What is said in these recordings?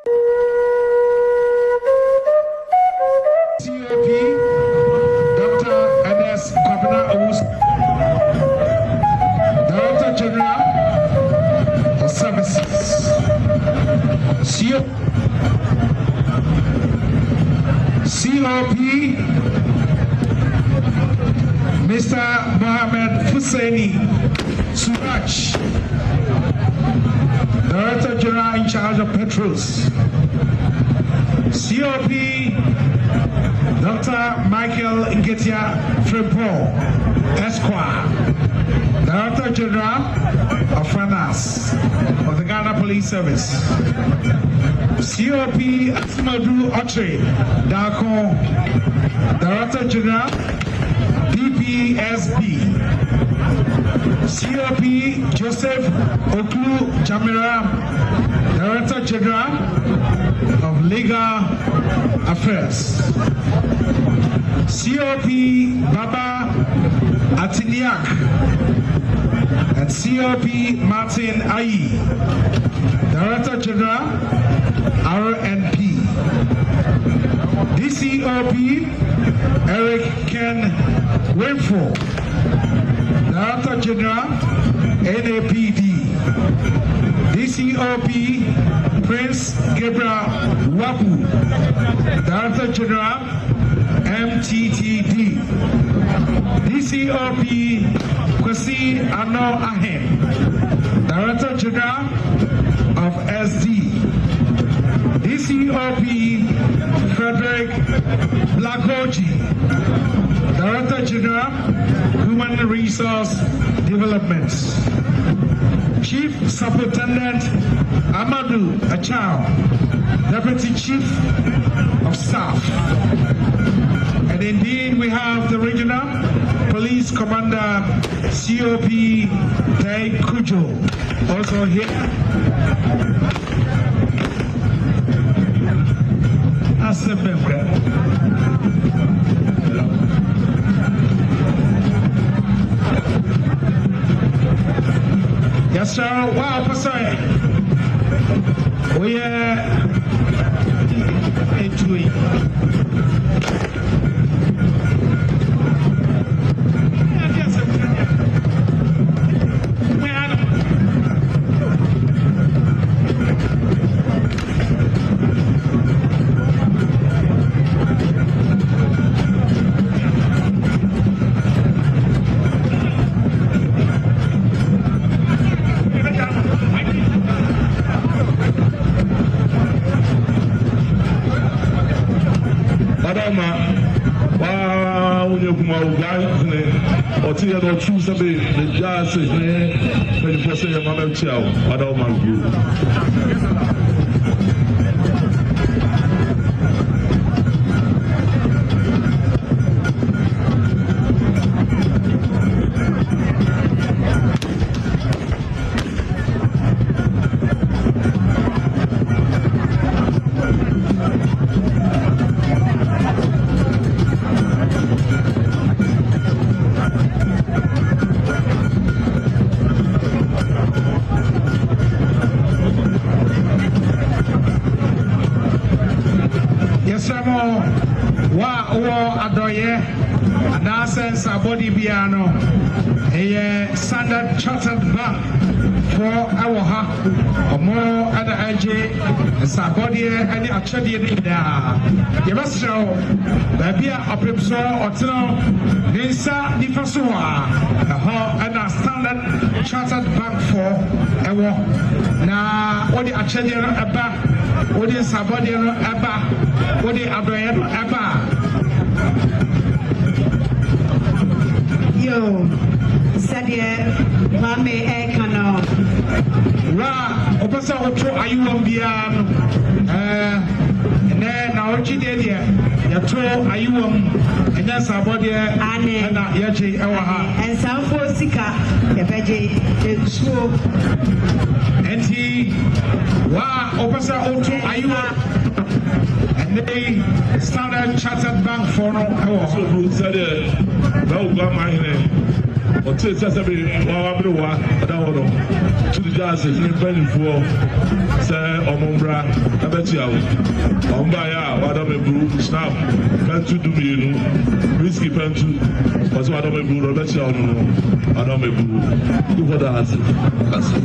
COP Dr. Ernest Kwabena Owusu, Director General of Services. COP Mr. Mohammed Husseini Suraj, Director General in charge of Petros. COP Dr. Michael Ngetia Frimpong, Esquire, Director General of Finance of the Ghana Police Service. COP Asmadu Otre Dako, Director General, PPSB. COP Joseph Oklu Jamira, Director General of Legal Affairs. COP Baba Atiniak and COP Martin Ayi, Director General, RNP. DCOP Eric Ken Winford, Director General, NAPD. DCOP Prince Gabriel Wapu, Director General, MTTD. DCOP Kwesi Ano Ahem, Director General of SD. DCOP Frederick Blakoji, Director General, Human Resource Development. Chief Superintendent Amadou Achao, Deputy Chief of Staff. And indeed, we have the Regional Police Commander, COP Tai Kujo, also here. Yes, sir. Wow, Pastor. We are enjoying. Or to the truth of it, the jazz is there, 24/7 of my child. I don't mind you. Body piano, a standard chartered bank for our ha, or more other AJ, and Sabody, and the Achadi. You must show the beer of Pipso or Tino, Nisa Nifasua, and a standard chartered bank for our now, what the Achadi Abba, what the Sabody Abba, what the Abraham Abba. Yo, Sadia, Mame Ekano. Ra, Opasa Ocho, are you on Biano? And then now, Chidelia, Yato, are you on? And that's our body, and Yachi, and some for Sika, the veggie, the school. And he, Wa, Opasa Ocho, are you on? And they started Chartered Bank for no hour. So, Bruce said, no, got my name. Or to say, to the jazz is in Penny for, say, or Mombra, betia o mba ya wada me bru snap pentu du mienu risky pentu was wada me bru no betia no wada me bru ku for that kasi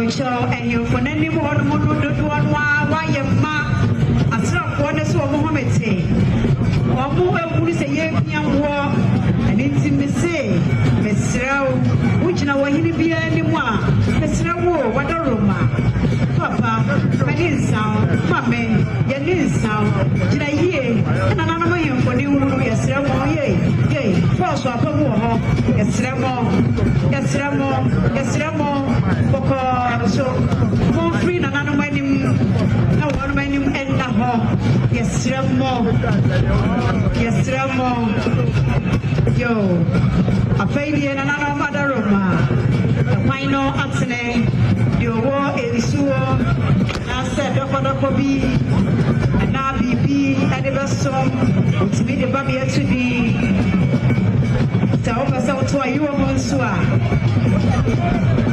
and you for any more do why your ma a strap one is what Mohammed say. Or who is a young war and it's in the say, Miss Row, which now he be anymore. Miss Row, what a Roma. Papa, my name sound, Mammy, your name sound. Did I hear? And another way for you, yes, Ramo, yea, first of all, yes, Ramo, yes, Ramo, yes, Ramo, so more free than another my name. No one my name and the home. Yes, Ramo, yes, Ramo. Yo, a failure and another mother Roma. The final accident. Your war is so. I said, Dr. Kobe, and now BP, and the best song, it's me the baby to be. So, over so you are Monsua.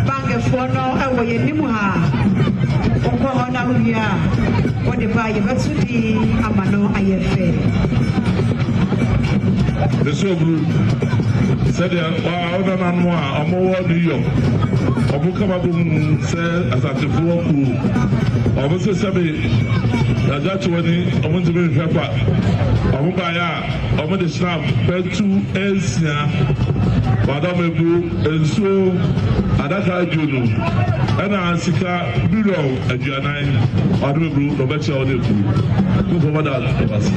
Bang for no away in Nimuha. Oklahoma, we are. What the buy you to be, Amano, IFA. The so good. Said, wow, I'm more New York. Obukama bum say asatefo ku obuse sebe daja chwani omuntu be pepa omuba ya omude snap petu esia badamebu enso adaka junu ana ansika biro aduanan badamebu no beche odeku ku for that basi.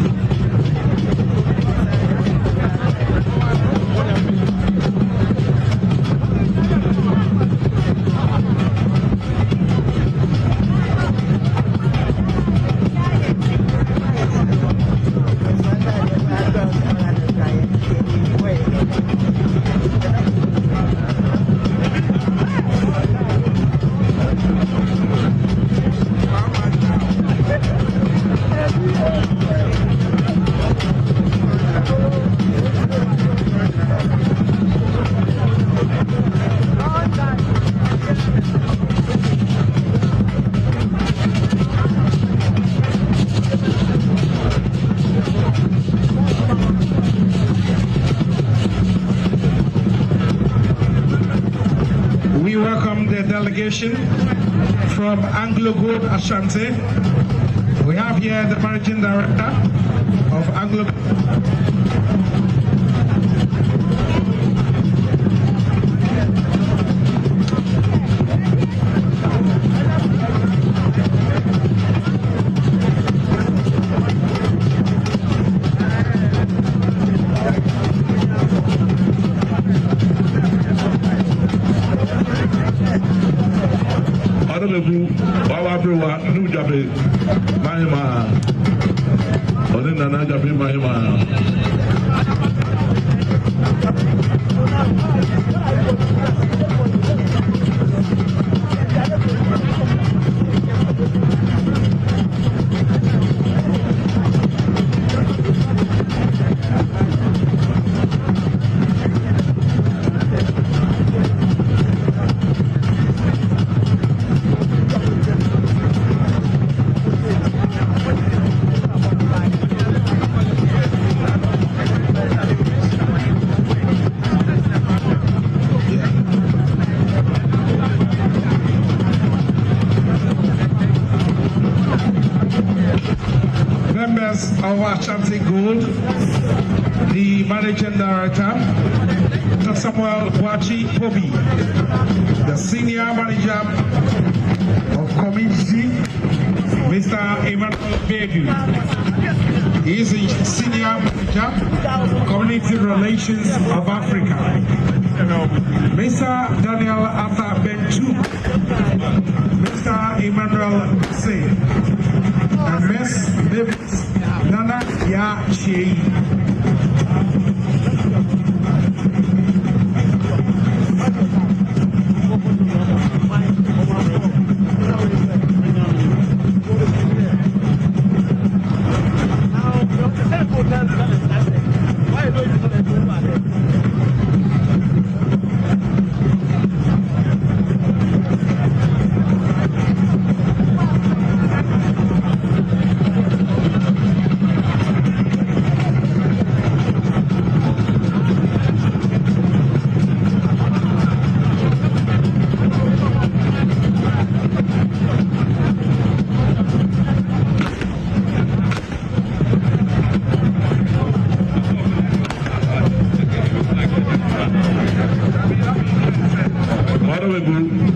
We welcome the delegation from Anglo Gold Ashanti. We have here the managing director of Anglo. Wawa New Jabe Mahima Odin Nana Jabe Mahima. Legacy Gold, the Managing Director, Dr. Samuel Wachi Pobi, the Senior Manager of Community, Mr. Emmanuel Bedu. He is the Senior Manager, Community Relations of Africa. Mr. Daniel Arthur Bentu, Mr. Emmanuel Say, and Ms. Davis Nana Yachi.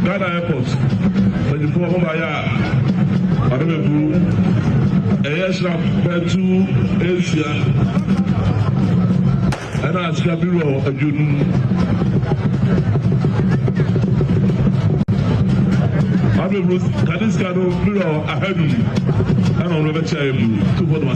Ghana Airport, 24 Hombaya, Adamebu, Ayashra Petu, Asia, and Askabiro, a June. Adamebu, Kadiskano, Biro, Ahadu, and on the chair, 2 for the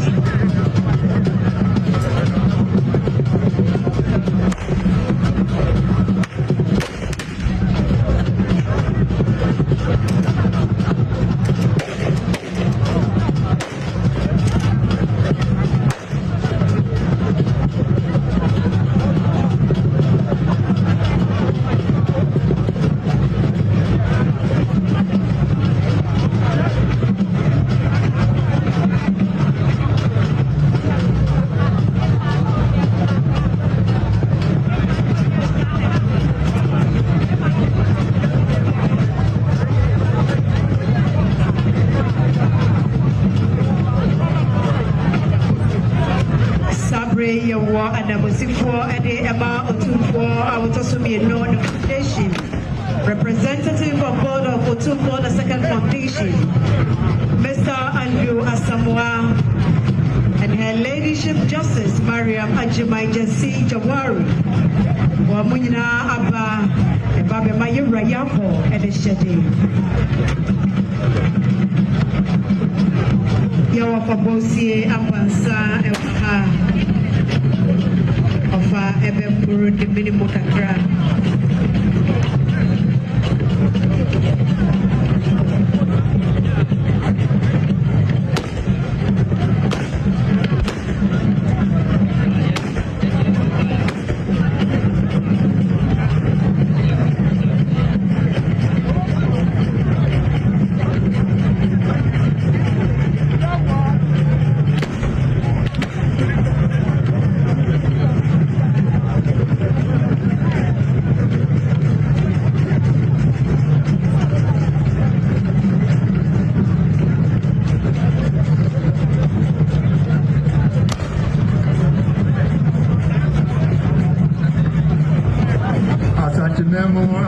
Representative of Board of Otumbo, the Second Foundation, Mr. Andrew Asamoah, and Her Ladyship Justice Mariam Ajimai Jesse Jawari, Wamunina Abba, and Babe Mayura Yapo, and the Shedi. Yawafabosi Ampansa, Ewa, of Ebepuru, the minimum kakra.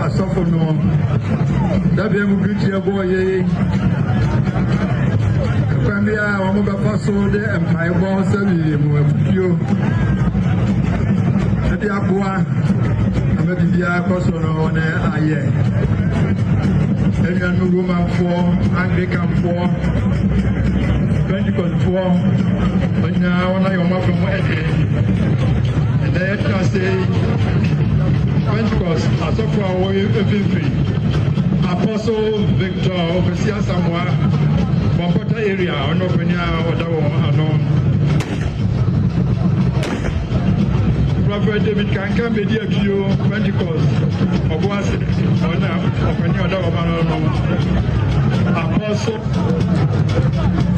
Asofono dabi emu bitia boye kwambia omo ba paso de empire bo sabi mu afio ati aboa amedi bia koso no ne aye enya no Roman for Anglican for Pentecost for onya wana yo ma from ede and they can say Pentecost, as of our every Apostle Victor, Overseer Samoa, Bombota area, on Openia, Odawa, Prophet David Kanka, Media Q, Pentecost, of was on Openia, Odawa, Apostle.